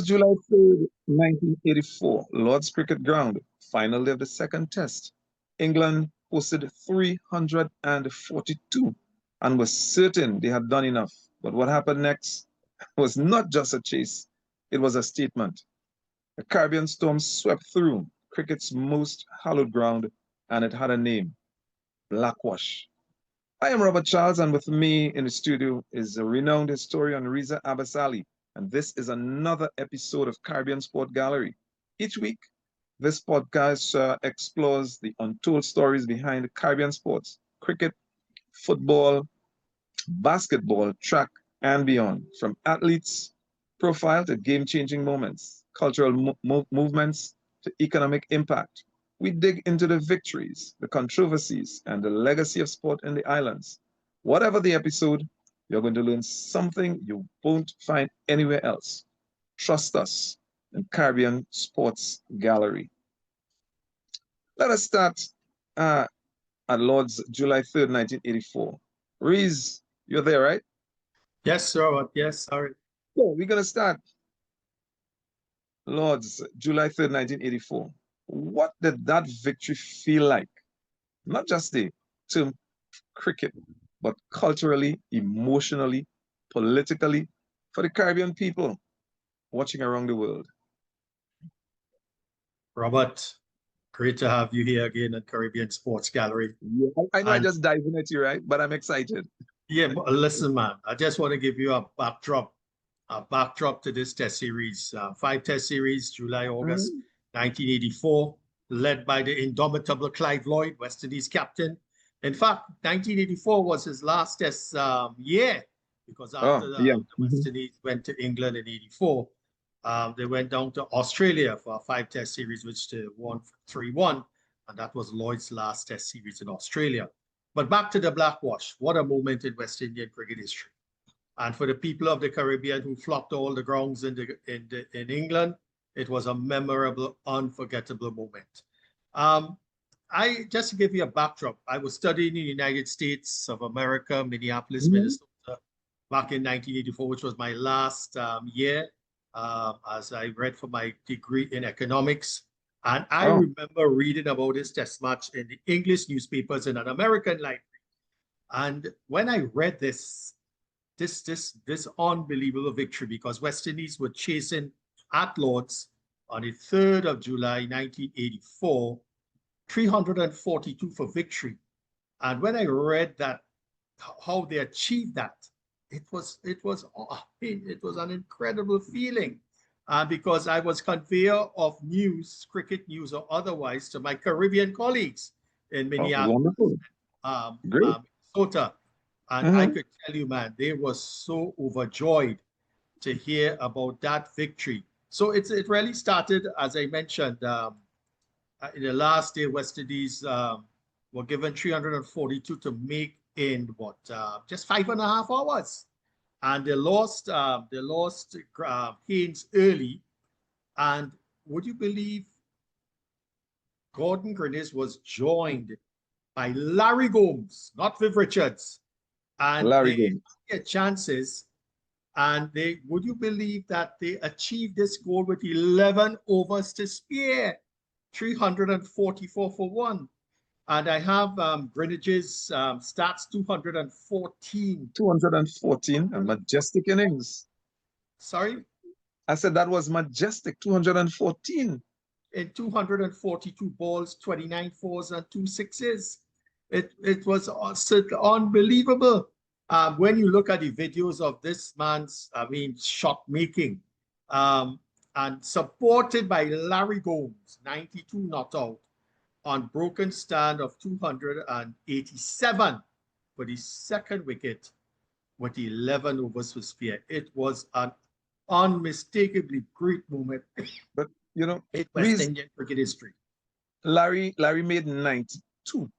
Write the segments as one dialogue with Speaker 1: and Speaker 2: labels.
Speaker 1: July 3rd, 1984, Lord's Cricket Ground, final day of the second test. England posted 342 and was certain they had done enough. But what happened next was not just a chase, it was a statement. A Caribbean storm swept through cricket's most hallowed ground, and it had a name: Blackwash. I am Robert Charles, and with me in the studio is a renowned historian, Riza Abbasali, and this is another episode of Caribbean Sport Gallery. Each week, this podcast explores the untold stories behind Caribbean sports: cricket, football, basketball, track, and beyond. From athletes' profile to game-changing moments, cultural movements to economic impact. We dig into the victories, the controversies, and the legacy of sport in the islands. Whatever the episode, you're going to learn something you won't find anywhere else. Trust us in Caribbean Sports Gallery. Let us start uh, at Lord's July 3rd, 1984. Reese, you're there, right?
Speaker 2: Yes, Robert. Yes, sorry.
Speaker 1: So we're going to start Lord's July 3rd, 1984. What did that victory feel like? Not just the term cricket, but culturally, emotionally, politically, for the Caribbean people watching around the world.
Speaker 2: Robert, great to have you here again at Caribbean Sports Gallery.
Speaker 1: Yeah, I know I
Speaker 2: And
Speaker 1: just dive in at you, right? But I'm excited.
Speaker 2: yeah, listen, man, I just want to give you a backdrop to this test series. Five test series, July, August
Speaker 1: Mhm.
Speaker 2: 1984, led by the indomitable Clive Lloyd, West Indies captain. In fact, 1984 was his last test year because
Speaker 1: Oh,
Speaker 2: after
Speaker 1: yeah.
Speaker 2: the West Indies went to England in 84, they went down to Australia for a five test series, which they won 3-1. And that was Lloyd's last test series in Australia. But back to the Blackwash. What a moment in West Indian cricket history. And for the people of the Caribbean who flocked all the grounds in England, it was a memorable, unforgettable moment. I just to give you a backdrop, I was studying in the United States of America, Minneapolis,
Speaker 1: Mhm.
Speaker 2: Minnesota, back in 1984, which was my last year as I read for my degree in economics. And I
Speaker 1: Oh,
Speaker 2: remember reading about this test match in the English newspapers in an American library. And when I read this unbelievable victory, because West Indies were chasing at Lords on the 3rd of July, 1984, 342 for victory. And when I read that, how they achieved that, it was an incredible feeling. Because I was conveyor of news, cricket news or otherwise, to my Caribbean colleagues in
Speaker 1: oh,
Speaker 2: Minneapolis,
Speaker 1: wonderful. Great.
Speaker 2: Minnesota. And I
Speaker 1: Mhm.
Speaker 2: could tell you, man, they were so overjoyed to hear about that victory. So it really started, as I mentioned, in the last day, West Indies were given 342 to make in what just 5.5 hours, and they lost Haynes early. And would you believe Gordon Greenidge was joined by Larry Gomes, not Viv Richards, and
Speaker 1: Larry
Speaker 2: they
Speaker 1: Gomes.
Speaker 2: had chances. And they would you believe that they achieved this goal with 11 overs to spare, 344 for one. And I have Greenidge's stats 214.
Speaker 1: 214, a majestic innings.
Speaker 2: Sorry,
Speaker 1: I said that was majestic, 214.
Speaker 2: in 242 balls, 29 fours and two sixes. It was unbelievable. When you look at the videos of this man's, shot making, um, and supported by Larry Gomes, 92 not out, on broken stand of 287 for the second wicket with 11 overs for spare. It was an unmistakably great moment
Speaker 1: But you know,
Speaker 2: in West
Speaker 1: Reese,
Speaker 2: Indian cricket history.
Speaker 1: Larry made 92.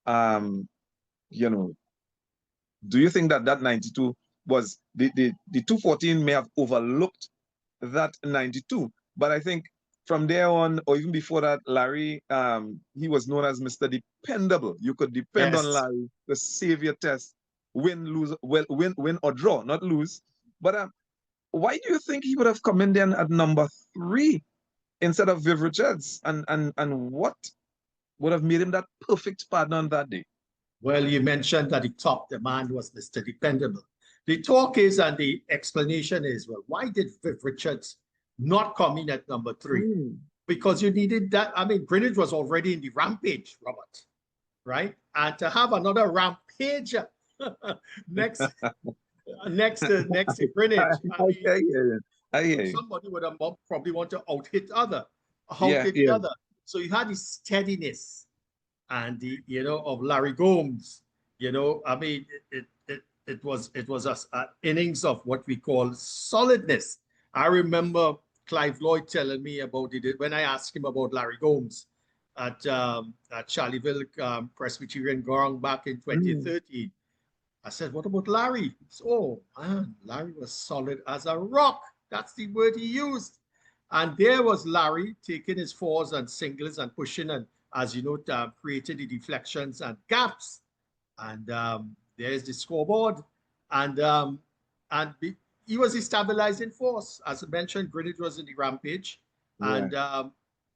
Speaker 1: Um, you know, do you think that that 92 was the 214 may have overlooked that 92? But I think from there on, or even before that, Larry, he was known as Mr. Dependable. You could depend on
Speaker 2: Yes.
Speaker 1: Larry to save your test, win, lose, well, win or draw, not lose. But why do you think he would have come in then at number 3 instead of Viv Richards? And what would have made him that perfect partner on that day?
Speaker 2: Well, you mentioned that the top demand was Mr. Dependable. The talk is, and the explanation is, well, why did Viv Richards not come in at number 3? Because you needed that. I mean, Greenidge was already in the rampage, Robert, right? And to have another rampage next to Greenidge,
Speaker 1: I hear you.
Speaker 2: Somebody would have probably want to out hit the other. So you had the steadiness and the of Larry Gomes. I mean, it was an innings of what we call solidness. I remember Clive Lloyd telling me about it when I asked him about Larry Gomes at Charlieville Presbyterian Gong back in 2013. I said, what about Larry? Said, oh man, Larry was solid as a rock. That's the word he used. And there was Larry taking his fours and singles and pushing and, as you know, creating the deflections and gaps. And there's the scoreboard. And he was a stabilizing force. As I mentioned, Greenidge was in the rampage. Yeah. And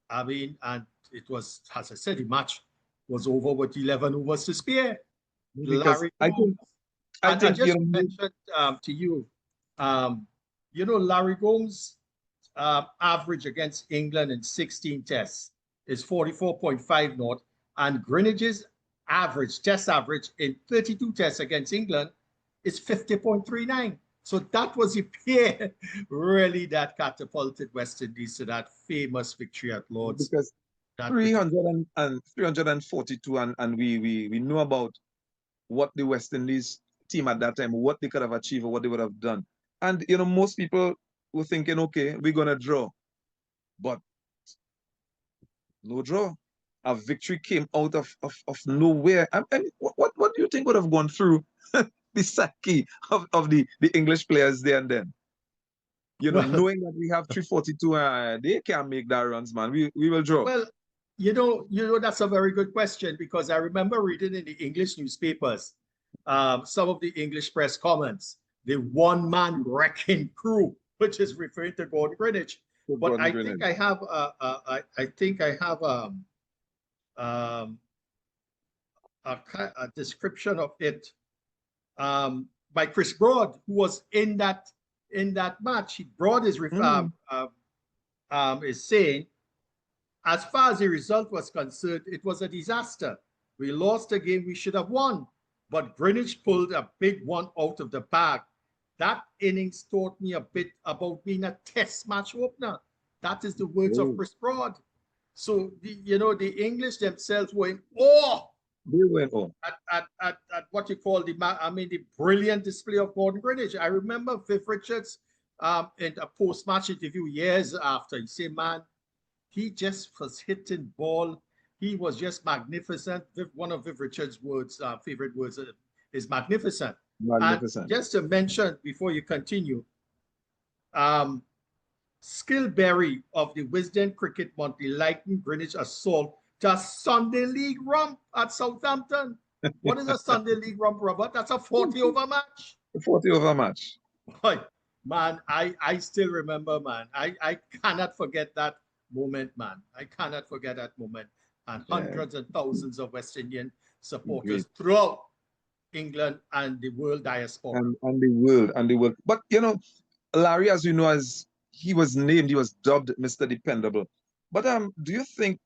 Speaker 2: I mean, and it was, as I said, the match was over with 11 overs to spare. Larry Gomes. I just mentioned to you, Larry Gomes' average against England in 16 tests is 44.5 naught, and Greenidge's test average in 32 tests against England is 50.39. So that was a pair really that catapulted West Indies to that famous victory at Lord's.
Speaker 1: Because 342, and we know about what the West Indies team at that time, what they could have achieved or what they would have done. And, most people were thinking, okay, we're going to draw. But no draw. A victory came out of nowhere. And what do you think would have gone through the psyche of the English players there and then? Knowing that we have 342, they can't make that runs, man. We will draw.
Speaker 2: Well, that's a very good question, because I remember reading in the English newspapers some of the English press comments, the one-man wrecking crew, which is referring to Gordon Greenidge. But I think I have a description of it by Chris Broad, who was in that match. Broad is saying, as far as the result was concerned, it was a disaster. We lost a game we should have won, but Greenidge pulled a big one out of the bag. That innings taught me a bit about being a test match opener. That is the words of Chris Broad. So, the English themselves were in awe.
Speaker 1: They were in awe.
Speaker 2: At what you call the brilliant display of Gordon Greenidge. I remember Viv Richards in a post-match interview years after. He said, man, he just was hitting ball. He was just magnificent. One of Viv Richards' favorite words is magnificent. Magnificent. And just to mention before you continue, Skillberry of the Wisden Cricket Monthly likened Greenidge assault to a Sunday League romp at Southampton. What is a Sunday League romp, Robert? That's a 40-over match.
Speaker 1: A 40-over match.
Speaker 2: Boy, man, I still remember, man. I cannot forget that moment, man. I cannot forget that moment. And hundreds and thousands of West Indian supporters throughout England and the world diaspora.
Speaker 1: And the world. But, Larry, as you know, as he was named, he was dubbed Mr. Dependable. But do you think,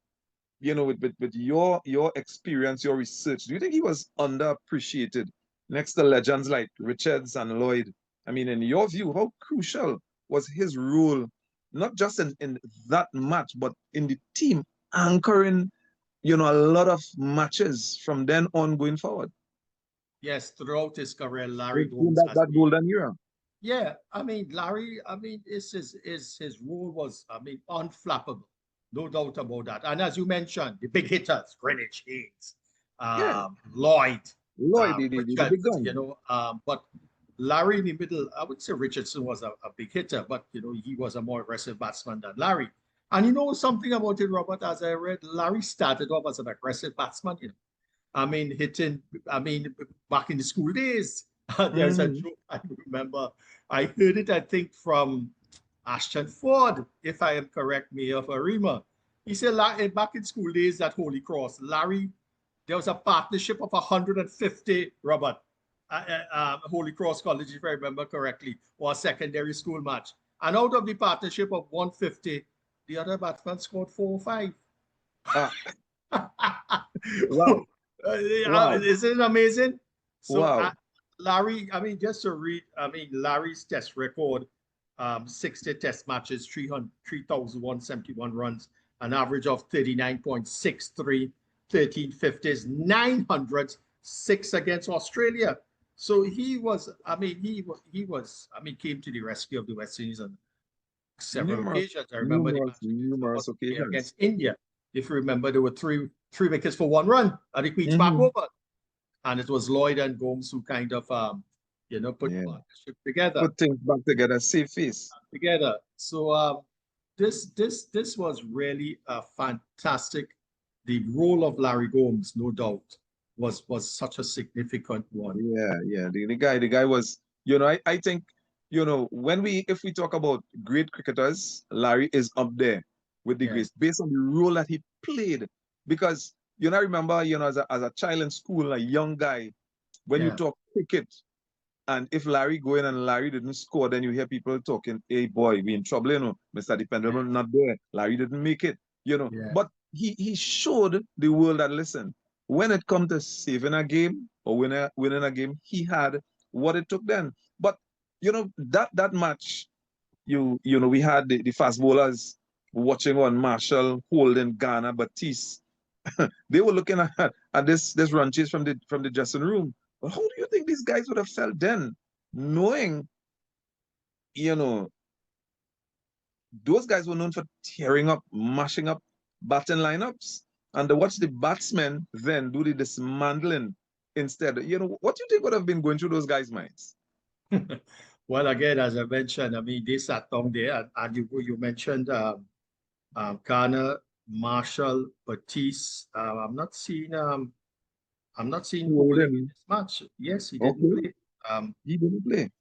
Speaker 1: with your experience, your research, do you think he was underappreciated next to legends like Richards and Lloyd? I mean, in your view, how crucial was his role, not just in that match, but in the team anchoring, a lot of matches from then on going forward?
Speaker 2: Yes, throughout his career, Larry
Speaker 1: Gomes that golden era.
Speaker 2: Yeah, Larry, his role was, unflappable. No doubt about that. And as you mentioned, the big hitters, Greenidge, Haynes, Lloyd,
Speaker 1: the big gun.
Speaker 2: but Larry in the middle, I would say Richardson was a big hitter, but, he was a more aggressive batsman than Larry. And something about it, Robert, as I read, Larry started off as an aggressive batsman, hitting, back in the school days, There's a joke I remember. I heard it, I think, from Ashton Ford, if I am correct, Mayor of Arima. He said back in school days at Holy Cross, Larry, there was a partnership of 150, Robert, Holy Cross College, if I remember correctly, or a secondary school match. And out of the partnership of 150, the other batsman scored 4 or 5.
Speaker 1: Ah, wow. Wow.
Speaker 2: Isn't it amazing? So
Speaker 1: Wow.
Speaker 2: Larry, I mean, just to read, I mean, Larry's test record, 60 test matches, 3,171 runs, an average of 39.63, 13 50s, 900s, 6 against Australia. So he was, I mean, came to the rescue of the West Indies on several occasions. I remember the match
Speaker 1: numerous occasions
Speaker 2: against India. If you remember, there were three wickets for 1 run at the Queen's Park Oval. And it was Lloyd and Gomes who kind of, put partnership together.
Speaker 1: Put things back together, save face.
Speaker 2: Together. So this was really a fantastic. The role of Larry Gomes, no doubt, was such a significant one.
Speaker 1: Yeah. The guy was, I think, if we talk about great cricketers, Larry is up there with the greats based on the role that he played. Because I remember, as a child in school, a young guy, when you talk cricket, and if Larry go in and Larry didn't score, then you hear people talking, hey boy, we in trouble, Mr. Dependable not there. Larry didn't make it, But he showed the world that, listen, when it comes to saving a game or winning a game, he had what it took then. But that match, we had the fast bowlers watching on Marshall, Holden, Garner, Batiste. They were looking at this run chase from the dressing room. But how do you think these guys would have felt then, knowing, those guys were known for tearing up, mashing up batting lineups, and to watch the batsmen then do the dismantling instead. What do you think would have been going through those guys' minds?
Speaker 2: Well, again, as I mentioned, I mean, they sat down there, and you mentioned Garner, Marshall, Batiste. I'm not seeing Holden in this match. Yes, he didn't play.
Speaker 1: He didn't play.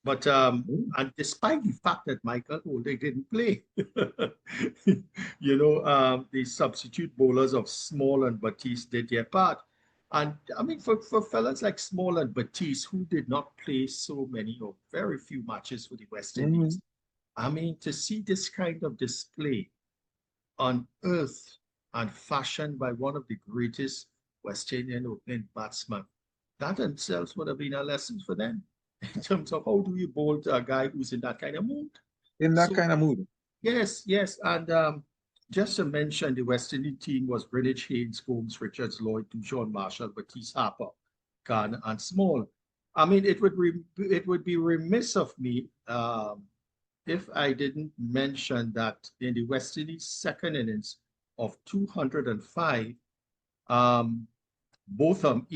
Speaker 2: But and despite the fact that Michael Holden didn't play, the substitute bowlers of Small and Batiste did their part. And I mean, for fellas like Small and Batiste, who did not play so many or very few matches for the West Indies, I mean, to see this kind of display unearthed and fashioned by one of the greatest West Indian opening batsmen, that themselves would have been a lesson for them in terms of how do you bowl a guy who's in that kind of mood.
Speaker 1: Kind of mood.
Speaker 2: Yes. And just to mention, the West Indian team was Greenidge, Haynes, Gomes, Richards, Lloyd, Dushan, Marshall, Batiste, Harper, Garner, and Small. I mean, it would be remiss of me if I didn't mention that in the West Indies second innings of 205, Ian Botham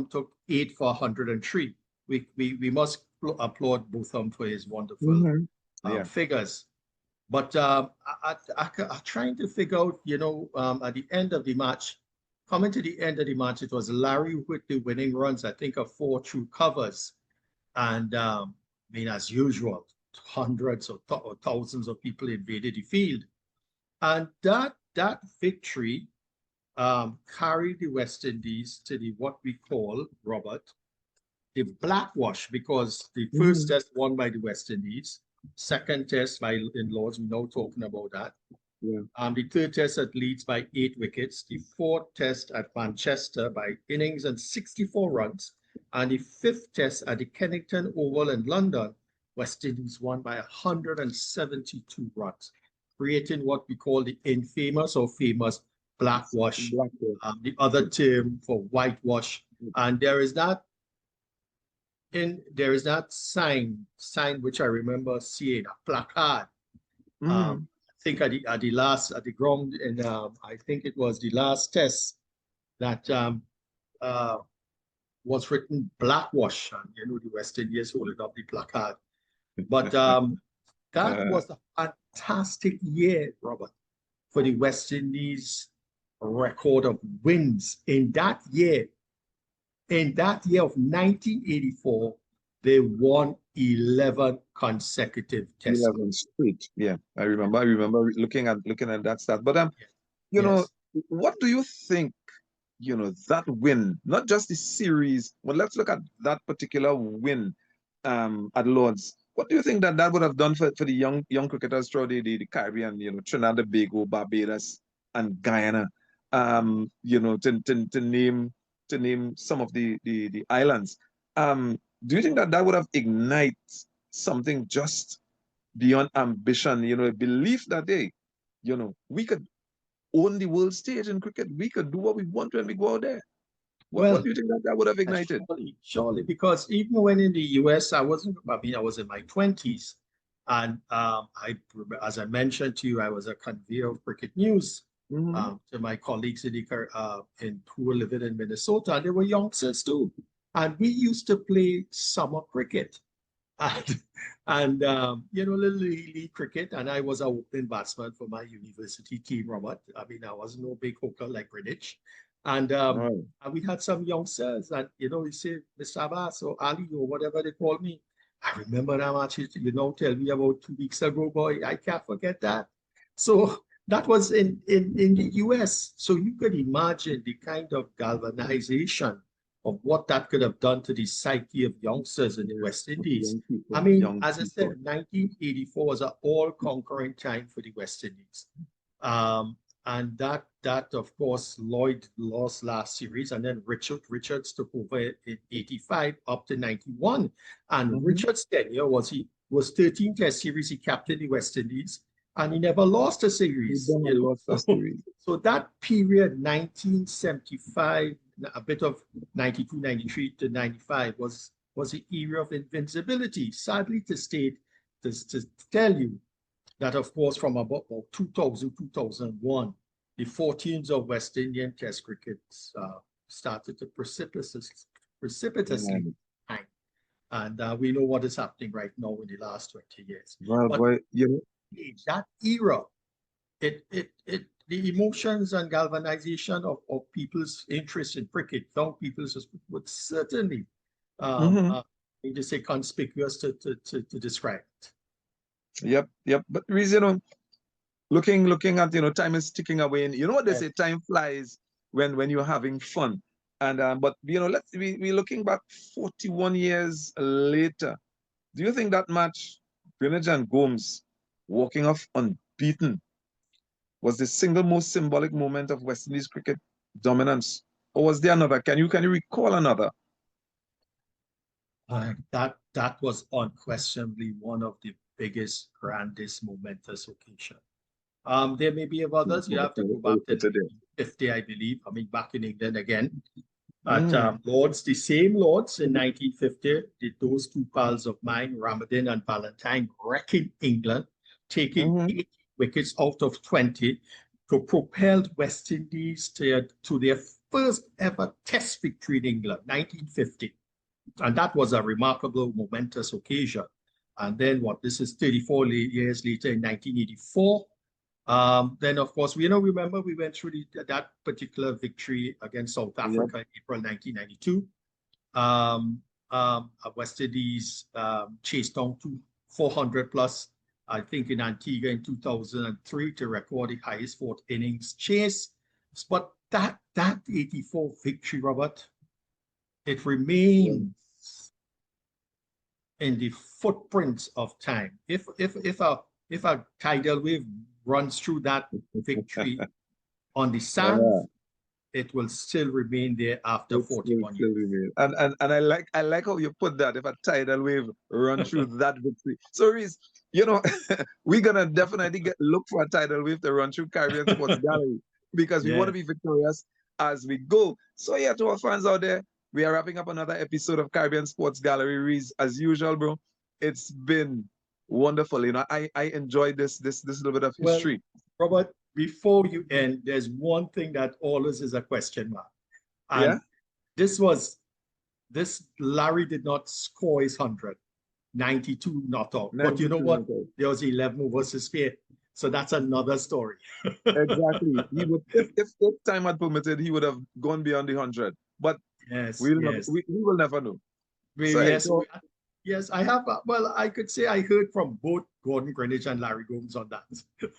Speaker 2: took 8 for 103. We must applaud Botham for his wonderful figures. But I'm trying to figure out, at the end of the match, coming to the end of the match, it was Larry with the winning runs, I think, of 4 true covers. And I mean, as usual, hundreds or thousands of people invaded the field. And that victory carried the West Indies to what we call, Robert, the blackwash, because the first test won by the West Indies, second test by in Lords, we're now talking about that. The third test at Leeds by 8 wickets, the fourth test at Manchester by innings and 64 runs, and the fifth test at the Kennington Oval in London, West Indies won by 172 runs, creating what we call the infamous or famous blackwash, the other term for whitewash. And there is that sign which I remember seeing, a placard. I think at the ground, and I think it was the last test that was written blackwash, and the West Indians holding up the placard. But that was a fantastic year, Robert, for the West Indies record of wins in that year. in that year of 1984, they won 11 consecutive Test
Speaker 1: 11 straight. Yeah, I remember looking at that stat. But you know,
Speaker 2: Yes.
Speaker 1: what do you think, that win, not just the series, but let's look at that particular win at Lords. What do you think that would have done for the young cricketers throughout the Caribbean, Trinidad and Tobago, Barbados, and Guyana, to name some of the islands. Do you think that would have ignited something just beyond ambition, a belief that, hey, we could own the world stage in cricket. We could do what we want when we go out there. What
Speaker 2: Well,
Speaker 1: do you think that would have ignited?
Speaker 2: surely, because even when in the US, I was in my 20s. And as I mentioned to you, I was a conveyor of cricket news to my colleagues who were living in Minnesota. And they were youngsters too. And we used to play summer cricket. Little league cricket. And I was a opening batsman for my university team, Robert. I mean, I was no big hooker like Greenidge. And we had some youngsters, and he said, Mr. Abbas or Ali or whatever they call me. I remember that match, tell me about 2 weeks ago, boy. I can't forget that. So that was in the US. So you could imagine the kind of galvanization of what that could have done to the psyche of youngsters in the West Indies. I mean, as I said, 1984 was an all-conquering time for the West Indies. And that of course, Lloyd lost last series, and then Richards took over in 85 up to 91. And Richards' tenure was 13 Test series. He captained the West Indies, and he never lost a series. So that period, 1975, a bit of 92, 93 to 95 was the era of invincibility. Sadly to state, to tell you that, of course, from about 2000, 2001, the fortunes of West Indian Test cricket started to precipitously decline. And we know what is happening right now in the last 20 years.
Speaker 1: Well, boy,
Speaker 2: that era, the emotions and galvanization of people's interest in cricket, young people's, would certainly need to say conspicuous to describe it.
Speaker 1: Yep. But reason, looking at, time is ticking away, and you know what they say, time flies when you're having fun. And but we're looking back 41 years later. Do you think that match, Greenidge and Gomes walking off unbeaten, was the single most symbolic moment of West Indies cricket dominance, or was there another? Can you recall another?
Speaker 2: That was unquestionably one of the biggest, grandest, momentous occasion. There may be others. You have to go back to 1950, I believe. I mean, back in England again. At Lords, the same Lords in 1950, did those two pals of mine, Ramadan and Valentine, wrecking England, taking 8 wickets out of 20 to propel West Indies to their first ever Test victory in England, 1950. And that was a remarkable, momentous occasion. And then this is 34 years later in 1984. Then, of course, remember we went through that particular victory against South Africa in April 1992. West Indies chased down to 400 plus, I think, in Antigua in 2003 to record the highest 4th innings chase. But that 84 victory, Robert, it remains in the footprints of time. If a tidal wave runs through that victory on the sand, it will still remain there after 41 years.
Speaker 1: And I like how you put that. If a tidal wave runs through that victory. So Reese, we're gonna definitely look for a tidal wave to run through Caribbean Sports Gallery, because we want to be victorious as we go. So to our fans out there, we are wrapping up another episode of Caribbean Sports Gallery. Reese, as usual, bro, it's been wonderful. I enjoyed this little bit of history.
Speaker 2: Well, Robert, before you end, there's one thing that always is a question mark. And this Larry did not score his 100, 92 not out. But you know what? There was 11 versus spare. So that's another story.
Speaker 1: Exactly. He would, if time had permitted, he would have gone beyond the 100. But
Speaker 2: Yes,
Speaker 1: We'll never,
Speaker 2: yes.
Speaker 1: we will never know. So,
Speaker 2: Yes, yes, I have. Well, I could say I heard from both Gordon Greenidge and Larry Gomes on that.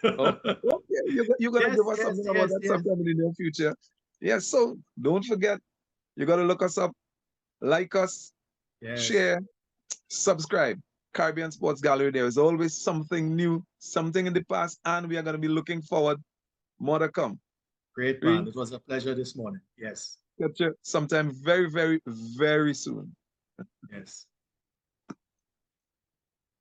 Speaker 1: oh, okay, you're gonna
Speaker 2: Yes,
Speaker 1: give us
Speaker 2: yes,
Speaker 1: something about
Speaker 2: yes,
Speaker 1: that
Speaker 2: yes,
Speaker 1: sometime in the near future. Yeah, so don't forget, you gotta look us up, like us,
Speaker 2: yes.
Speaker 1: share, subscribe. Caribbean Sports Gallery. There is always something new, something in the past, and we are gonna be looking forward. More to come.
Speaker 2: Great,
Speaker 1: We
Speaker 2: man. It was a pleasure this morning. Yes,
Speaker 1: catch you sometime very, very, very soon.
Speaker 2: yes.